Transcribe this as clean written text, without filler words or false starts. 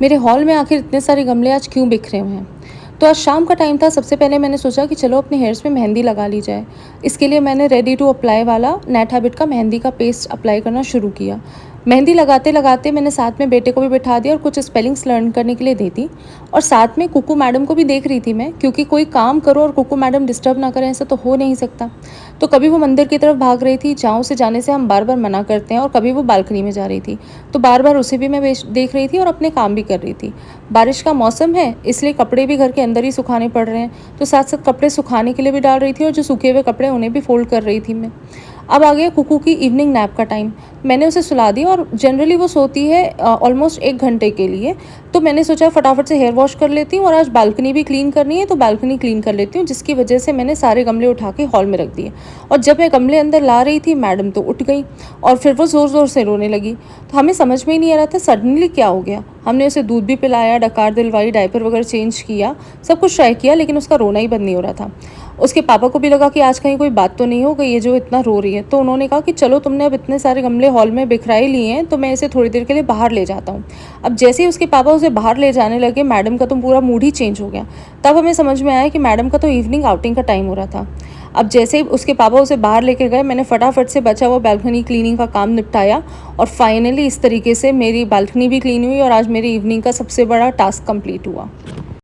मेरे हॉल में आखिर इतने सारे गमले आज क्यों बिखरे हुए हैं। तो आज शाम का टाइम था। सबसे पहले मैंने सोचा कि चलो अपने हेयर्स में मेहंदी लगा ली जाए। इसके लिए मैंने रेडी टू अप्लाई वाला नेट हैबिट का मेहंदी का पेस्ट अप्लाई करना शुरू किया। मेहंदी लगाते लगाते मैंने साथ में बेटे को भी बिठा दिया और कुछ स्पेलिंग्स लर्न करने के लिए दे दी। और साथ में कुकू मैडम को भी देख रही थी मैं, क्योंकि कोई काम करो और कुकू मैडम डिस्टर्ब ना करें, ऐसा तो हो नहीं सकता। तो कभी वो मंदिर की तरफ भाग रही थी जहाँ उसे जाने से हम बार बार मना करते हैं, और कभी वो बालकनी में जा रही थी। तो बार बार उसे भी मैं देख रही थी और अपने काम भी कर रही थी। बारिश का मौसम है, इसलिए कपड़े भी घर के अंदर ही सुखाने पड़ रहे हैं। तो साथ साथ कपड़े सुखाने के लिए भी डाल रही थी, और जो सूखे हुए कपड़े उन्हें भी फोल्ड कर रही थी मैं। अब आ गया कुकू की इवनिंग नैप का टाइम। मैंने उसे सुला दिया, और जनरली वो सोती है ऑलमोस्ट 1 घंटे के लिए। तो मैंने सोचा फटाफट से हेयर वॉश कर लेती हूँ, और आज बालकनी भी क्लीन करनी है तो बालकनी क्लीन कर लेती हूँ, जिसकी वजह से मैंने सारे गमले उठा के हॉल में रख दिए। और जब मैं गमले अंदर ला रही थी, मैडम तो उठ गई और फिर वो ज़ोर ज़ोर से रोने लगी। तो हमें समझ में ही नहीं आ रहा था सडनली क्या हो गया। हमने उसे दूध भी पिलाया, डकार दिलवाई, डायपर वगैरह चेंज किया, सब कुछ ट्राई किया, लेकिन उसका रोना ही बंद नहीं हो रहा था। उसके पापा को भी लगा कि आज कहीं कोई बात तो नहीं हो गई ये जो इतना रो रही है। तो उन्होंने कहा कि चलो, तुमने अब इतने सारे गमले हॉल में बिखराए लिए हैं, तो मैं इसे थोड़ी देर के लिए बाहर ले जाता हूँ। अब जैसे ही उसके पापा उसे बाहर ले जाने लगे, मैडम का तो पूरा मूड ही चेंज हो गया। तब हमें समझ में आया कि मैडम का तो इवनिंग आउटिंग का टाइम हो रहा था। अब जैसे ही उसके पापा उसे बाहर लेकर गए, मैंने फटाफट से बचा हुआ बालकनी क्लीनिंग का काम निपटाया, और फाइनली इस तरीके से मेरी बालकनी भी क्लीन हुई, और आज मेरी इवनिंग का सबसे बड़ा टास्क कंप्लीट हुआ।